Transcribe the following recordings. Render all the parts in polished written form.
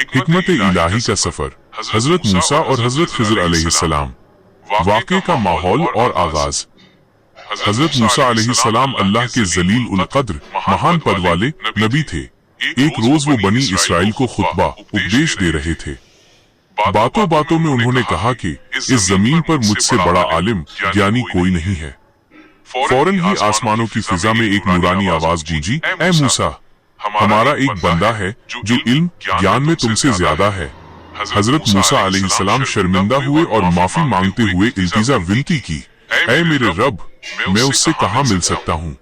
हिकमत इलाही का सफर, हजरत मूसा और हजरत खिज़र अलैहिस्सलाम। वाक़े का माहौल और आगाज। हजरत मूसा अलैहिस्सलाम अल्लाह के जलील उल कद्र महान पद वाले नबी थे। एक रोज वो बनी इसराइल को खुतबा उपदेश दे रहे थे। बातों बातों में उन्होंने कहा कि इस जमीन पर मुझसे बड़ा आलिम ज्ञानी कोई नहीं है। फौरन ही आसमानों की फिजा में एक नूरानी आवाज गूंजी, ऐ मूसा, हमारा एक बंदा है जो इल्म ज्ञान में तुमसे ज्यादा है। हजरत मूसा अलैहिस्सलाम शर्मिंदा हुए और माफी मांगते हुए इल्तिजा विनती की, ऐ मेरे रब, मैं उससे कहाँ मिल सकता हूँ।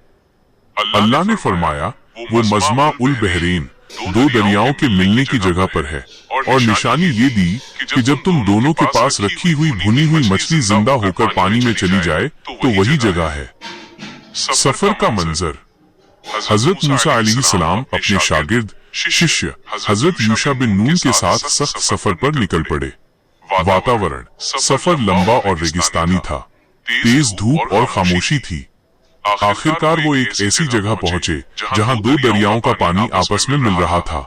अल्लाह ने फरमाया, वो मजमा उल बहरीन, दो दरियाओं के मिलने की जगह पर है, और निशानी ये दी कि जब तुम दोनों के पास रखी हुई भुनी हुई मछली जिंदा होकर पानी में चली जाए तो वही जगह है। सफर का मंजर। हजरत मूसा अलैहिस्सलाम अपने शागिर्द शिष्य हजरत यूशा बिन नून के साथ सख्त सफर पर निकल पड़े। वातावरण सफर लंबा और रेगिस्तानी था। तेज धूप और खामोशी थी। आखिरकार वो एक ऐसी जगह पहुंचे जहां दो दरियाओं का पानी आपस में मिल रहा था।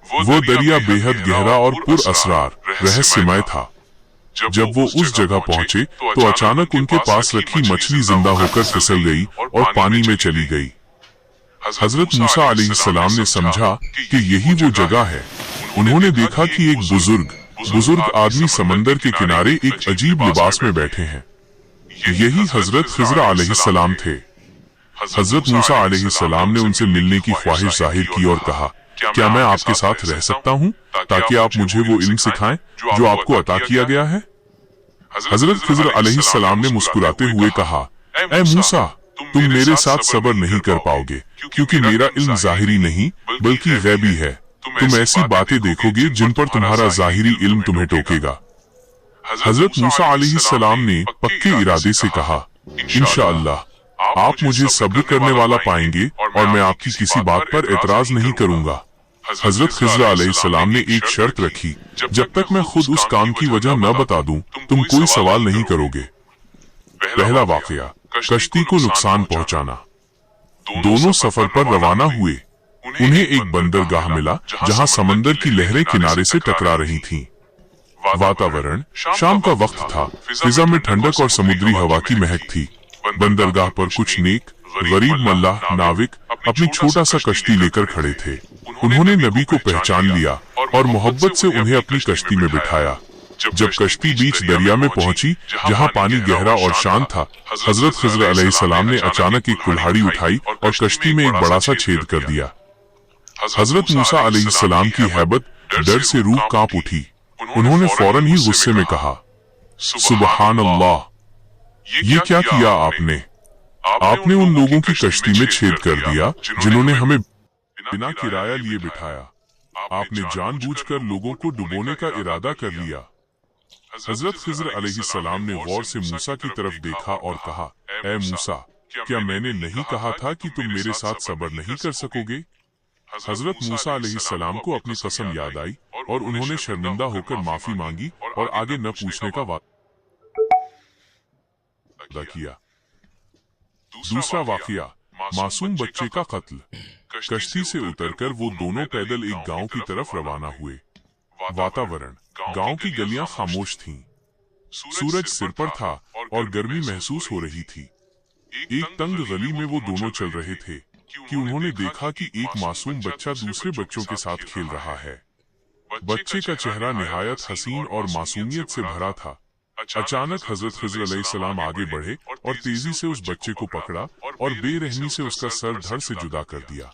वो दरिया बेहद गहरा और पुरअसरार रहस्यमय था। जब वो उस जगह पहुंचे तो अचानक उनके पास रखी मछली जिंदा होकर फिसल गई और पानी में चली गई। हजरत मूसा अलैहिस्सलाम ने समझा कि यही वो जगह है। उन्होंने देखा कि एक बुजुर्ग आदमी समंदर के किनारे एक अजीब लिबास में बैठे हैं। यही हजरत खिज़र अलैहिस्सलाम थे। हजरत मूसा अलैहिस्सलाम ने उनसे मिलने की ख्वाहिश जाहिर की और कहा, क्या मैं आपके साथ रह सकता हूँ ताकि आप मुझे वो इल्म सिखाएं जो आपको अता किया गया है। हजरत खिज़र अलैहिस्सलाम ने मुस्कुराते हुए कहा, ऐ मूसा, तुम मेरे साथ सब्र नहीं कर पाओगे, क्योंकि मेरा इल्म जाहिरी नहीं बल्कि गैबी है। तुम ऐसी बातें देखोगे जिन पर तुम्हारा जाहिरी इल्म तुम्हें टोकेगा। हजरत मूसा अलैहिस्सलाम ने पक्के इरादे से कहा, इंशाअल्लाह आप मुझे सब्र करने वाला पाएंगे और मैं आपकी किसी बात पर एतराज नहीं करूंगा। हजरत खिज़र अलैहिस्सलाम ने एक शर्त रखी, जब तक मैं खुद उस काम की वजह न बता दूं, तुम कोई सवाल नहीं करोगे। पहला वाकया, कश्ती को नुकसान पहुंचाना। दोनों सफर पर रवाना हुए। उन्हें एक बंदरगाह मिला जहां समंदर की लहरें किनारे से टकरा रही थीं। वातावरण शाम का वक्त था। फिजा में ठंडक और समुद्री हवा की महक थी। बंदरगाह पर कुछ नेक गरीब मल्लाह नाविक अपनी छोटा सा कश्ती लेकर खड़े थे। उन्होंने नबी को पहचान लिया और मोहब्बत से उन्हें अपनी कश्ती में बिठाया। जब कश्ती बीच दरिया में पहुंची जहां पानी गहरा और शांत था, हजरत खिज़र अलैहिस्सलाम ने अचानक एक कुल्हाड़ी उठाई और कश्ती में एक बड़ा सा छेद कर दिया। हजरत मूसा अलैहिस्सलाम की हैबत डर से रूह कांप उठी। उन्होंने फौरन ही गुस्से में कहा, सुबहान अल्लाह, ये क्या किया आपने? आपने उन लोगों की कश्ती में छेद कर दिया जिन्होंने हमें बिना किराया लिए बिठाया। आपने जानबूझकर लोगों को डुबोने का इरादा कर लिया। हजरत खिज़र अलैहिस्सलाम ने गौर से मूसा की तरफ देखा और कहा, ऐ मूसा, क्या मैंने नहीं कहा था कि तुम मेरे साथ सब्र नहीं कर सकोगे? हजरत मूसा अलैहिस्सलाम को अपनी कसम याद आई और उन्होंने शर्मिंदा होकर माफी मांगी और आगे न पूछने का वादा किया। दूसरा वाकया, मासूम बच्चे का कत्ल। कश्ती से उतरकर वो दोनों पैदल एक गांव की तरफ रवाना हुए। वातावरण गांव की गलियां खामोश थीं। सूरज सिर पर था और गर्मी महसूस हो रही थी। एक तंग गली में वो दोनों चल रहे थे कि उन्होंने देखा कि एक मासूम बच्चा दूसरे बच्चों के साथ खेल रहा है। बच्चे का चेहरा निहायत हसीन और मासूमियत से भरा था। अचानक हजरत खिज़र अलैहिस्सलाम आगे बढ़े और तेजी से उस बच्चे को पकड़ा और बेरहमी से उसका सर धड़ से जुदा कर दिया।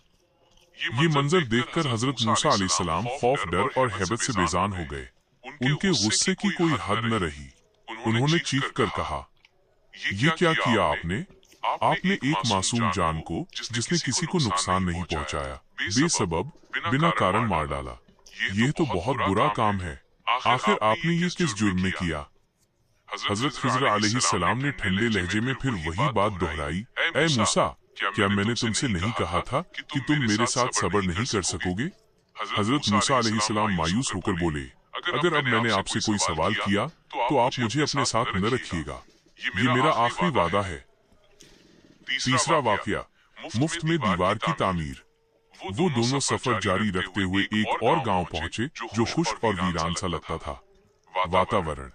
ये मंजर देखकर हजरत मूसा अलैहिस्सलाम खौफ, डर और हैबत से बेजान हो गए। उनके गुस्से की कोई हद न रही। उन्होंने चीख कर कहा, ये क्या किया आपने? आपने एक मासूम जान को, जिसने किसी को नुकसान नहीं पहुंचाया, बेसबब बिना कारण मार डाला। यह तो बहुत बुरा काम है। आखिर आपने ये किस जुर्म में किया? हजरत खिज़र अलैहिस्सलाम ने ठंडे लहजे में फिर वही बात दोहराई, ऐ मूसा, क्या मैंने तुमसे नहीं कहा था कि तुम मेरे साथ सब्र नहीं कर सकोगे? हजरत मूसा अलैहिस्सलाम मायूस होकर बोले, अगर अब मैंने आपसे कोई सवाल किया तो आप मुझे अपने साथ न रखिएगा। ये मेरा आखिरी वादा है। तीसरा वाकया, मुफ्त में दीवार की तामीर। वो दोनों सफर जारी रखते हुए एक और गांव पहुंचे जो खुश्क और वीरान सा लगता था। वातावरण,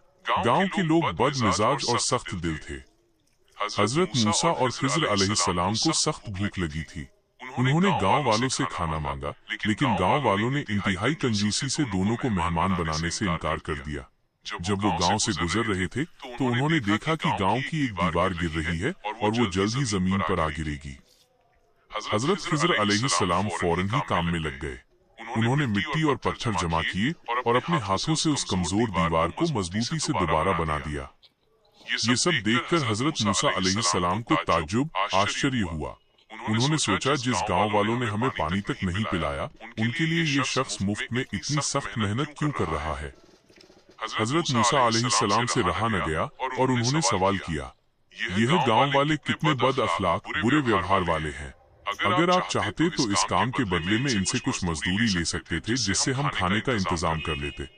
गांव के लोग बदमिजाज और सख्त दिल थे। हजरत मूसा और खिज़र अलैहिस्सलाम को सख्त भूख लगी थी। उन्होंने गांव वालों से खाना मांगा, लेकिन गांव वालों ने इंतहाई कंजूसी से दोनों को मेहमान बनाने से इनकार कर दिया। जब वो गांव से गुजर रहे थे तो उन्होंने देखा कि गांव की एक दीवार गिर रही है और वो जल्द ही जमीन पर आ गिरेगी। हजरत खिज़र अलैहिस्सलाम फौरन ही काम में लग गए। उन्होंने मिट्टी और पत्थर जमा किए और अपने हाथों से उस कमजोर दीवार को मजबूती से दोबारा बना दिया। ये सब देखकर हजरत मूसा अलैहिस्सलाम को ताज्जुब, आश्चर्य हुआ। उन्होंने सोचा, जिस गांव वालों ने हमें पानी तक नहीं पिलाया, उनके लिए ये शख्स मुफ्त में इतनी सख्त मेहनत क्यों कर रहा है। हजरत मूसा अलैहिस्सलाम से रहा न गया और उन्होंने सवाल किया, यह गांव वाले कितने बद अखलाक, बुरे व्यवहार वाले हैं। अगर आप चाहते तो इस काम के बदले में इनसे कुछ मजदूरी ले सकते थे, जिससे हम खाने का इंतजाम कर लेते।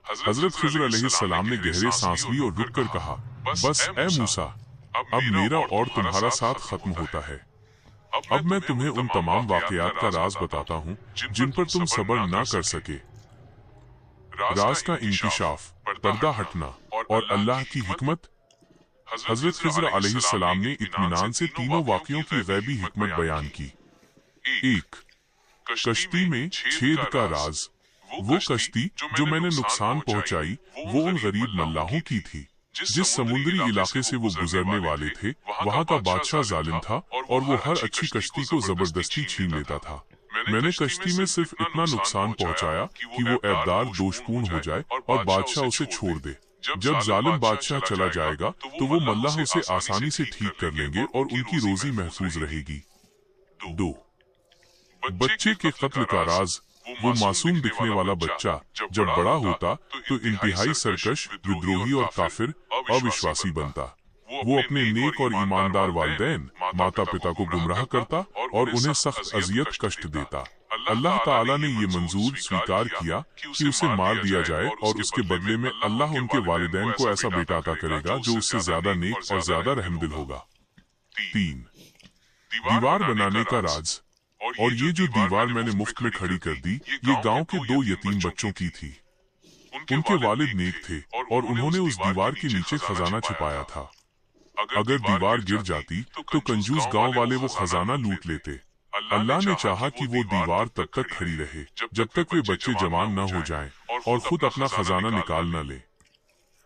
हजरत खिज़र अलैहिस्सलाम ने गहरे सांस ली और रुक कर कहा, बस ए मूसा, अब मेरा और तुम्हारा साथ खत्म होता है। अब मैं तुम्हें उन तमाम वाकयात का राज बताता हूँ जिन पर तुम सब्र ना कर सके। राज का इंकिशाफ, पर्दा हटना और अल्लाह की हिकमत। हजरत खिज़र अलैहिस्सलाम ने इत्मीनान से तीनों वाकयों की गैबी हिकमत बयान की। 1. कश्ती में छेद का राज। वो कश्ती जो मैंने नुकसान पहुंचाई, वो उन गरीब मल्लाहों की थी। जिस समुद्री इलाके से वो गुजरने वाले थे, वहाँ का बादशाह जालिम था और वो हर अच्छी कश्ती को जबरदस्ती छीन लेता था। मैंने कश्ती में सिर्फ इतना नुकसान पहुंचाया कि वो ऐबदार दोषपूर्ण हो जाए और बादशाह उसे छोड़ दे। जब जालिम बादशाह चला जाएगा तो वो मल्लाह उसे आसानी से ठीक कर लेंगे और उनकी रोजी महफूज रहेगी। 2. बच्चे के कत्ल का राज। वो मासूम दिखने वाला बच्चा जब बड़ा होता तो इंतहाई सरकश, विद्रोही और काफिर, अविश्वासी बनता। वो अपने नेक और ईमानदार वालिदैन, माता पिता को गुमराह करता और उन्हें सख्त अजियत कष्ट देता। अल्लाह ताला ने ये मंजूर स्वीकार किया कि उसे मार दिया जाए और उसके बदले में अल्लाह उनके वालिदैन को ऐसा बेटा अता करेगा जो उससे ज्यादा नेक और ज्यादा रहमदिल होगा। 3. दीवार बनाने का राज। और ये जो दीवार मैंने मुफ्त में खड़ी कर दी, ये गांव के 2 यतीम बच्चों की थी। उनके वालिद नेक थे और उन्होंने उस दीवार के नीचे खजाना छिपाया था। अगर दीवार गिर जाती तो कंजूस गांव वाले वो खजाना लूट लेते। अल्लाह ने चाहा कि वो दीवार तब तक खड़ी रहे जब तक वे बच्चे जवान न हो जाएं और खुद अपना खजाना निकाल न ले।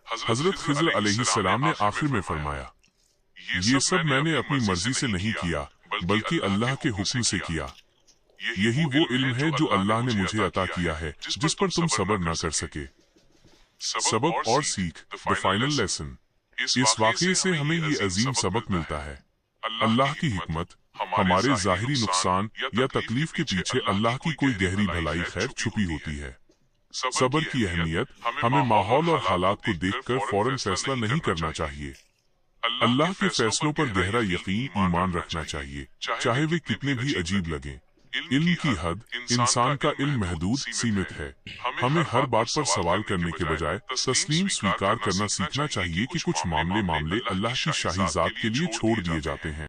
हजरत खिज़र अलैहिस्सलाम ने आखिर में फरमाया, ये सब मैंने अपनी मर्जी से नहीं किया, बल्कि अल्लाह के हुक्म से किया। यही वो इल्म है जो अल्लाह ने मुझे अता किया है, जिस पर तुम सब्र न कर सके। सबक और सीख, द फाइनल लेसन। इस वाक़ये से हमें ये अजीम सबक मिलता है, अल्लाह की हिकमत, हमारे ज़ाहिरी नुकसान या तकलीफ के पीछे अल्लाह की कोई गहरी भलाई खैर छुपी होती है। सब्र की अहमियत, हमें माहौल और हालात को देखकर फौरन फैसला नहीं करना चाहिए। अल्लाह के फैसलों पर गहरा यकीन, ईमान रखना चाहिए, चाहे वे कितने भी अजीब लगें। इल्म की हद, इंसान का इल्म महदूद, सीमित है। हमें हर बात पर सवाल करने के बजाय तस्लीम स्वीकार करना सीखना चाहिए कि कुछ मामले अल्लाह की शाही ज़ात के लिए छोड़ दिए जाते हैं।